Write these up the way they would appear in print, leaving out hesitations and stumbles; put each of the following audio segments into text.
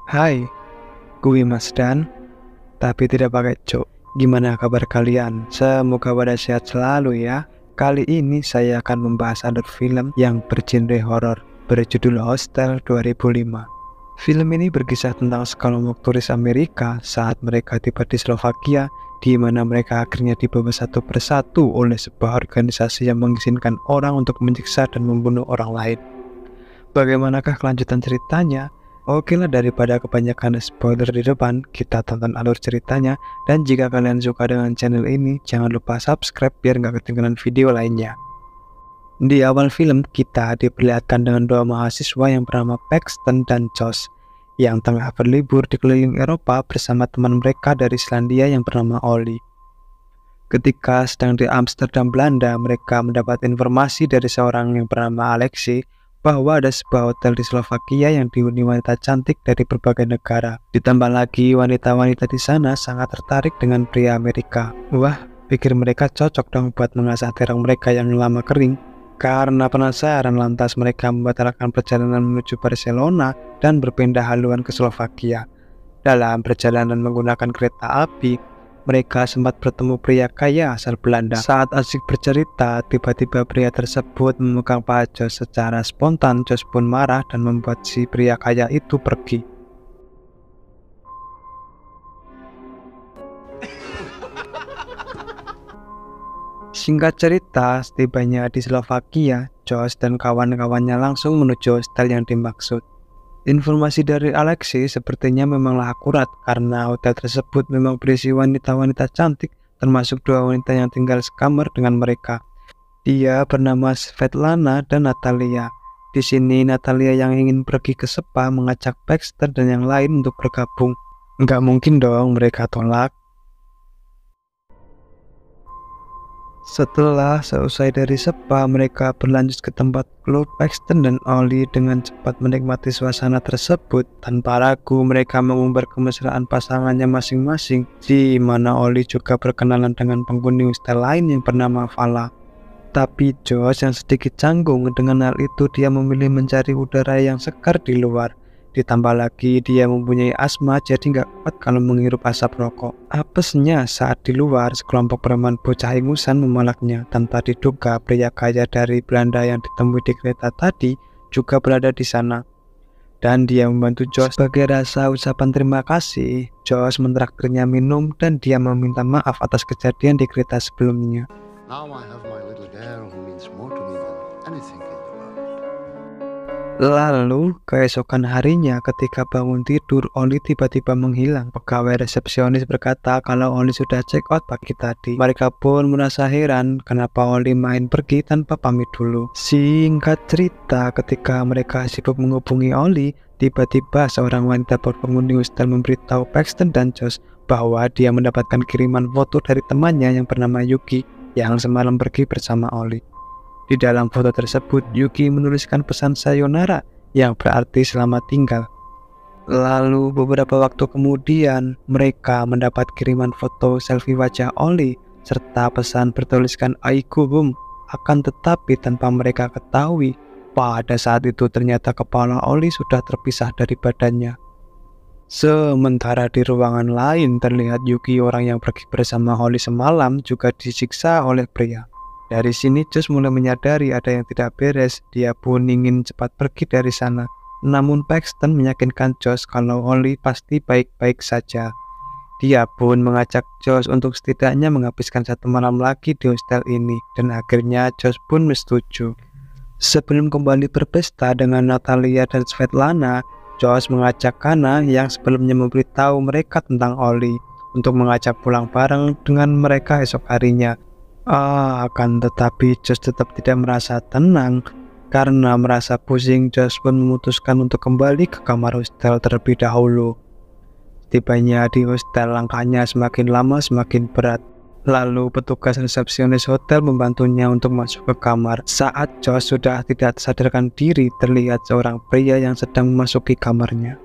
Hai, gue Mas Dan, tapi tidak pakai cok. Gimana kabar kalian? Semoga pada sehat selalu ya. Kali ini saya akan membahas alur film yang bergenre horor berjudul Hostel 2005. Film ini berkisah tentang sekelompok turis Amerika saat mereka tiba di Slovakia, di mana mereka akhirnya dibawa satu persatu oleh sebuah organisasi yang mengizinkan orang untuk menyiksa dan membunuh orang lain. Bagaimanakah kelanjutan ceritanya? Oke lah, daripada kebanyakan spoiler di depan, kita tonton alur ceritanya. Dan jika kalian suka dengan channel ini, jangan lupa subscribe biar nggak ketinggalan video lainnya. Di awal film, kita diperlihatkan dengan dua mahasiswa yang bernama Paxton dan Josh yang tengah berlibur di keliling Eropa bersama teman mereka dari Selandia yang bernama Ollie. Ketika sedang di Amsterdam, Belanda, mereka mendapat informasi dari seorang yang bernama Alexei bahwa ada sebuah hotel di Slovakia yang dihuni wanita cantik dari berbagai negara. Ditambah lagi wanita-wanita di sana sangat tertarik dengan pria Amerika. Wah, pikir mereka cocok dong buat mengasah terong mereka yang lama kering. Karena penasaran, lantas mereka membatalkan perjalanan menuju Barcelona dan berpindah haluan ke Slovakia. Dalam perjalanan menggunakan kereta api, mereka sempat bertemu pria kaya asal Belanda. Saat asik bercerita, tiba-tiba pria tersebut memegang paha Josh secara spontan. Josh pun marah dan membuat si pria kaya itu pergi. Singkat cerita, setibanya di Slovakia, Josh dan kawan-kawannya langsung menuju hostel yang dimaksud. Informasi dari Alexei sepertinya memanglah akurat karena hotel tersebut memang berisi wanita-wanita cantik, termasuk dua wanita yang tinggal sekamar dengan mereka. Dia bernama Svetlana dan Natalia. Di sini Natalia yang ingin pergi ke spa mengajak Baxter dan yang lain untuk bergabung. Nggak mungkin dong mereka tolak. Setelah selesai dari spa, mereka berlanjut ke tempat klub. Paxton dan Ollie dengan cepat menikmati suasana tersebut. Tanpa ragu, mereka mengumbar kemesraan pasangannya masing-masing, di mana Ollie juga berkenalan dengan penghuni hostel lain yang bernama Vala. Tapi Josh yang sedikit canggung dengan hal itu, dia memilih mencari udara yang segar di luar. Ditambah lagi dia mempunyai asma, jadi nggak kuat kalau menghirup asap rokok. Apesnya saat di luar, sekelompok preman bocah ingusan memalaknya. Tanpa diduga, pria kaya dari Belanda yang ditemui di kereta tadi juga berada di sana. Dan dia membantu Josh. Sebagai rasa ucapan terima kasih, Josh mentraktirnya minum dan dia meminta maaf atas kejadian di kereta sebelumnya. Now I have my little girl who means more to me than anything in the world. Lalu, keesokan harinya ketika bangun tidur, Ollie tiba-tiba menghilang. Pegawai resepsionis berkata kalau Ollie sudah check out pagi tadi. Mereka pun merasa heran kenapa Ollie main pergi tanpa pamit dulu. Singkat cerita, ketika mereka sibuk menghubungi Ollie, tiba-tiba seorang wanita penghuni hostel memberitahu Paxton dan Josh bahwa dia mendapatkan kiriman foto dari temannya yang bernama Yuki yang semalam pergi bersama Ollie. Di dalam foto tersebut, Yuki menuliskan pesan sayonara yang berarti selamat tinggal. Lalu beberapa waktu kemudian, mereka mendapat kiriman foto selfie wajah Ollie serta pesan bertuliskan Aikuhum. Akan tetapi tanpa mereka ketahui, pada saat itu ternyata kepala Ollie sudah terpisah dari badannya. Sementara di ruangan lain terlihat Yuki, orang yang pergi bersama Ollie semalam, juga disiksa oleh pria. Dari sini Josh mulai menyadari ada yang tidak beres. Dia pun ingin cepat pergi dari sana. Namun Paxton meyakinkan Josh kalau Ollie pasti baik-baik saja. Dia pun mengajak Josh untuk setidaknya menghabiskan satu malam lagi di hostel ini. Dan akhirnya Josh pun setuju. Sebelum kembali berpesta dengan Natalia dan Svetlana, Josh mengajak Kana yang sebelumnya memberitahu mereka tentang Ollie untuk mengajak pulang bareng dengan mereka esok harinya. Akan tetapi Josh tetap tidak merasa tenang. Karena merasa pusing, Josh pun memutuskan untuk kembali ke kamar hostel terlebih dahulu. Tibanya di hostel, langkahnya semakin lama semakin berat. Lalu petugas resepsionis hotel membantunya untuk masuk ke kamar. Saat Josh sudah tidak sadarkan diri, terlihat seorang pria yang sedang memasuki kamarnya.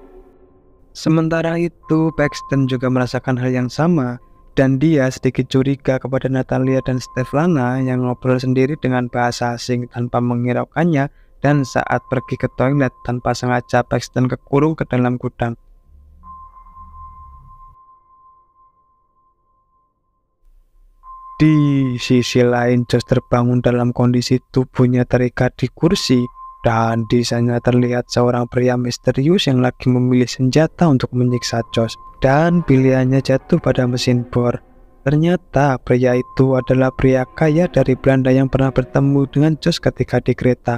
Sementara itu, Paxton juga merasakan hal yang sama. Dan dia sedikit curiga kepada Natalia dan Svetlana yang ngobrol sendiri dengan bahasa asing tanpa menghiraukannya. Dan saat pergi ke toilet tanpa sengaja, Paxton kekurung ke dalam gudang. Di sisi lain, Josh terbangun dalam kondisi tubuhnya terikat di kursi, dan di sana terlihat seorang pria misterius yang lagi memilih senjata untuk menyiksa Josh, dan pilihannya jatuh pada mesin bor. Ternyata pria itu adalah pria kaya dari Belanda yang pernah bertemu dengan Josh ketika di kereta.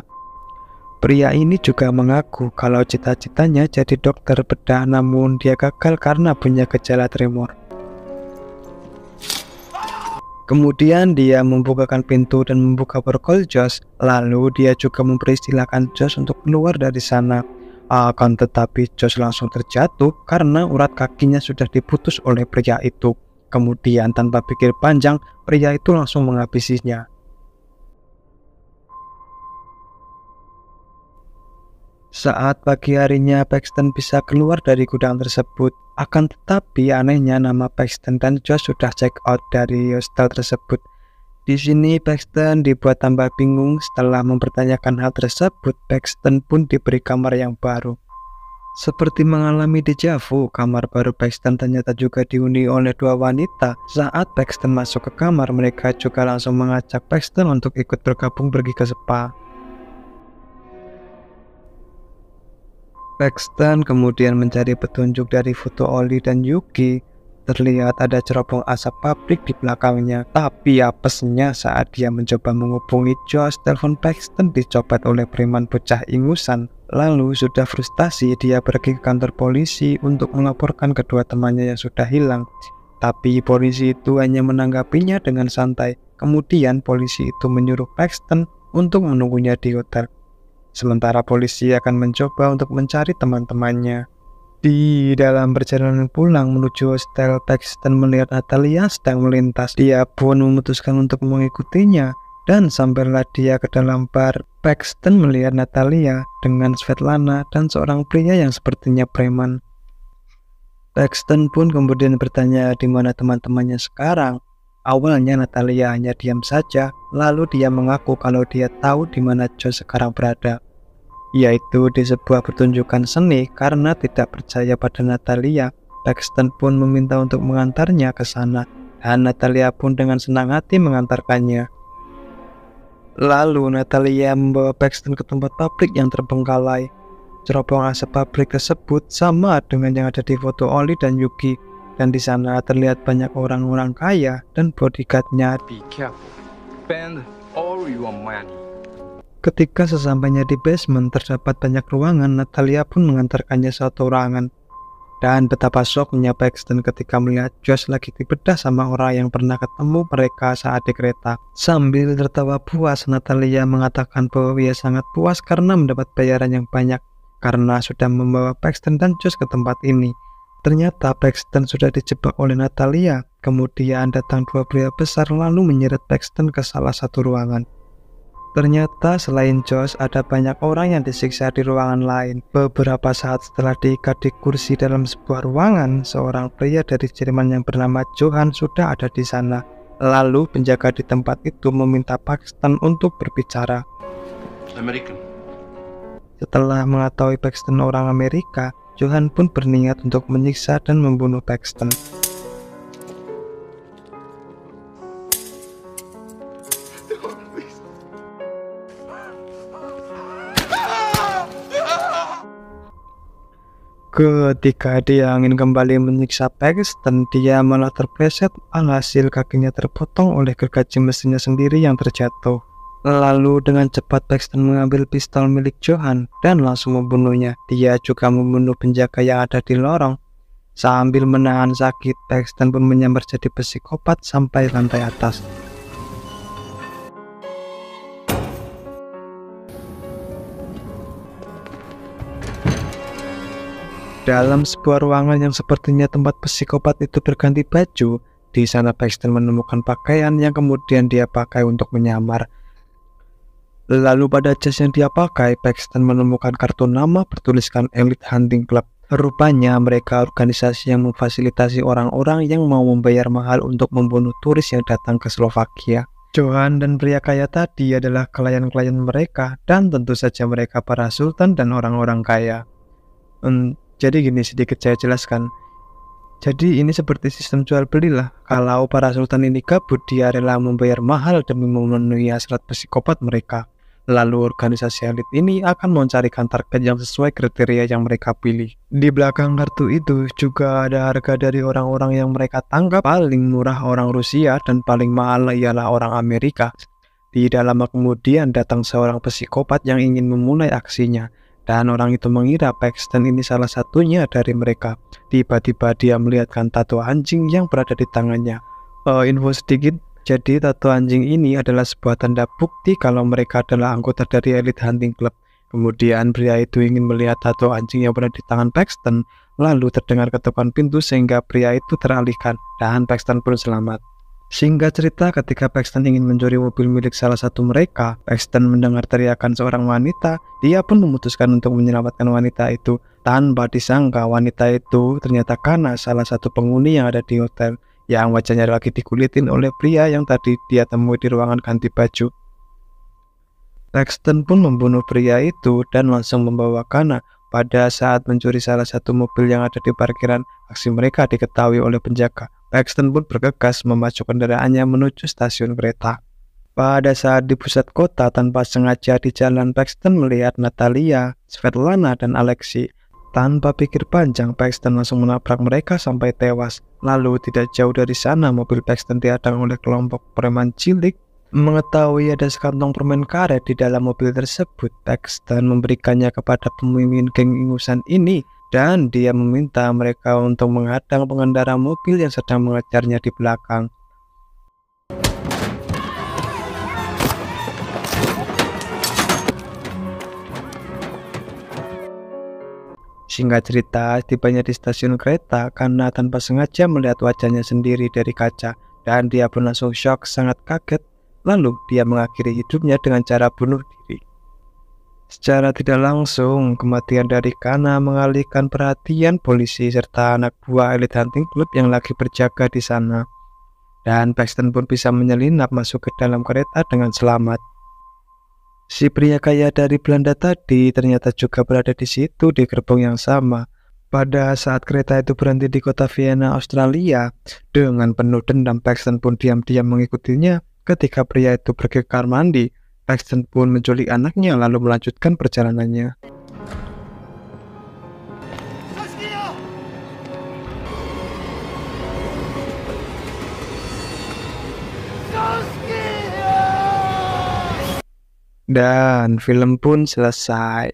Pria ini juga mengaku kalau cita-citanya jadi dokter bedah, namun dia gagal karena punya gejala tremor. Kemudian dia membukakan pintu dan membuka borgol Josh, lalu dia juga memperistilahkan Josh untuk keluar dari sana. Akan tetapi Josh langsung terjatuh karena urat kakinya sudah diputus oleh pria itu. Kemudian tanpa pikir panjang, pria itu langsung menghabisinya. Saat pagi harinya, Paxton bisa keluar dari gudang tersebut. Akan tetapi anehnya nama Paxton dan Josh sudah check out dari hostel tersebut. Di sini Paxton dibuat tambah bingung. Setelah mempertanyakan hal tersebut, Paxton pun diberi kamar yang baru. Seperti mengalami deja vu, kamar baru Paxton ternyata juga dihuni oleh dua wanita. Saat Paxton masuk ke kamar, mereka juga langsung mengajak Paxton untuk ikut bergabung pergi ke spa. Paxton kemudian mencari petunjuk dari foto Oli dan Yuki. Terlihat ada cerobong asap pabrik di belakangnya, tapi apesnya saat dia mencoba menghubungi Josh, telepon Paxton dicopet oleh preman bocah ingusan. Lalu sudah frustasi, dia pergi ke kantor polisi untuk melaporkan kedua temannya yang sudah hilang. Tapi polisi itu hanya menanggapinya dengan santai. Kemudian polisi itu menyuruh Paxton untuk menunggunya di hotel. Sementara polisi akan mencoba untuk mencari teman-temannya. Di dalam perjalanan pulang menuju hostel, Paxton melihat Natalia sedang melintas. Dia pun memutuskan untuk mengikutinya, dan sampailah dia ke dalam bar. Paxton melihat Natalia dengan Svetlana dan seorang pria yang sepertinya preman. Paxton pun kemudian bertanya di mana teman-temannya sekarang. Awalnya Natalia hanya diam saja, lalu dia mengaku kalau dia tahu di mana Josh sekarang berada, yaitu di sebuah pertunjukan seni. Karena tidak percaya pada Natalia, Paxton pun meminta untuk mengantarnya ke sana, dan Natalia pun dengan senang hati mengantarkannya. Lalu Natalia membawa Paxton ke tempat pabrik yang terbengkalai. Cerobong asap pabrik tersebut sama dengan yang ada di foto Oli dan Yuki. Dan di sana terlihat banyak orang-orang kaya dan bodyguard-nya. Be careful. Spend all your money. Ketika sesampainya di basement terdapat banyak ruangan, Natalia pun mengantarkannya satu ruangan. Dan betapa shocknya Paxton ketika melihat Josh lagi dibedah sama orang yang pernah ketemu mereka saat di kereta. Sambil tertawa puas, Natalia mengatakan bahwa ia sangat puas karena mendapat bayaran yang banyak karena sudah membawa Paxton dan Josh ke tempat ini. Ternyata Paxton sudah dijebak oleh Natalia. Kemudian datang dua pria besar lalu menyeret Paxton ke salah satu ruangan. Ternyata selain Josh ada banyak orang yang disiksa di ruangan lain. Beberapa saat setelah diikat di kursi dalam sebuah ruangan, seorang pria dari Jerman yang bernama Johan sudah ada di sana. Lalu penjaga di tempat itu meminta Paxton untuk berbicara. American. Setelah mengetahui Paxton orang Amerika, Johan pun berniat untuk menyiksa dan membunuh Paxton. Ketika dia ingin kembali menyiksa Paxton, dia malah terpleset, alhasil kakinya terpotong oleh gergaji mesinnya sendiri yang terjatuh. Lalu dengan cepat Paxton mengambil pistol milik Johan dan langsung membunuhnya. Dia juga membunuh penjaga yang ada di lorong. Sambil menahan sakit, Paxton pun menyamar jadi psikopat sampai lantai atas. Dalam sebuah ruangan yang sepertinya tempat psikopat itu berganti baju, di sana Paxton menemukan pakaian yang kemudian dia pakai untuk menyamar. Lalu pada jas yang dia pakai, Paxton menemukan kartu nama bertuliskan Elite Hunting Club. Rupanya mereka organisasi yang memfasilitasi orang-orang yang mau membayar mahal untuk membunuh turis yang datang ke Slovakia. Johan dan pria kaya tadi adalah klien-klien mereka, dan tentu saja mereka para sultan dan orang-orang kaya. Jadi gini sedikit saya jelaskan. Jadi ini seperti sistem jual beli lah. Kalau para sultan ini kabur, dia rela membayar mahal demi memenuhi hasrat psikopat mereka. Lalu organisasi elit ini akan mencarikan target yang sesuai kriteria yang mereka pilih. Di belakang kartu itu juga ada harga dari orang-orang yang mereka tangkap. Paling murah orang Rusia dan paling mahal ialah orang Amerika. Di dalam kemudian datang seorang psikopat yang ingin memulai aksinya. Dan orang itu mengira Paxton ini salah satunya dari mereka. Tiba-tiba dia melihatkan tato anjing yang berada di tangannya. Info sedikit. Jadi tato anjing ini adalah sebuah tanda bukti kalau mereka adalah anggota dari Elite Hunting Club. Kemudian pria itu ingin melihat tato anjing yang berada di tangan Paxton. Lalu terdengar ketukan pintu sehingga pria itu teralihkan dan Paxton pun selamat. Singkat cerita, ketika Paxton ingin mencuri mobil milik salah satu mereka, Paxton mendengar teriakan seorang wanita. Dia pun memutuskan untuk menyelamatkan wanita itu. Tanpa disangka wanita itu ternyata Kana, salah satu penghuni yang ada di hotel, yang wajahnya lagi dikulitin oleh pria yang tadi dia temui di ruangan ganti baju. Paxton pun membunuh pria itu dan langsung membawa Kana. Pada saat mencuri salah satu mobil yang ada di parkiran, aksi mereka diketahui oleh penjaga. Paxton pun bergegas memacu kendaraannya menuju stasiun kereta. Pada saat di pusat kota, tanpa sengaja di jalan, Paxton melihat Natalia, Svetlana, dan Alexei. Tanpa pikir panjang, Paxton langsung menabrak mereka sampai tewas. Lalu tidak jauh dari sana, mobil Paxton dihadang oleh kelompok preman cilik. Mengetahui ada sekantong permen karet di dalam mobil tersebut, Paxton memberikannya kepada pemimpin geng ingusan ini dan dia meminta mereka untuk menghadang pengendara mobil yang sedang mengejarnya di belakang. Singkat cerita, tibanya di stasiun kereta karena tanpa sengaja melihat wajahnya sendiri dari kaca dan dia pun langsung shock, sangat kaget. Lalu dia mengakhiri hidupnya dengan cara bunuh diri. Secara tidak langsung, kematian dari Kana mengalihkan perhatian polisi serta anak buah Elite Hunting Club yang lagi berjaga di sana. Dan Paxton pun bisa menyelinap masuk ke dalam kereta dengan selamat. Si pria kaya dari Belanda tadi ternyata juga berada di situ di gerbong yang sama. Pada saat kereta itu berhenti di kota Vienna, Australia, dengan penuh dendam Paxton pun diam-diam mengikutinya. Ketika pria itu pergi ke kamar mandi, Paxton pun menculik anaknya lalu melanjutkan perjalanannya. Dan film pun selesai.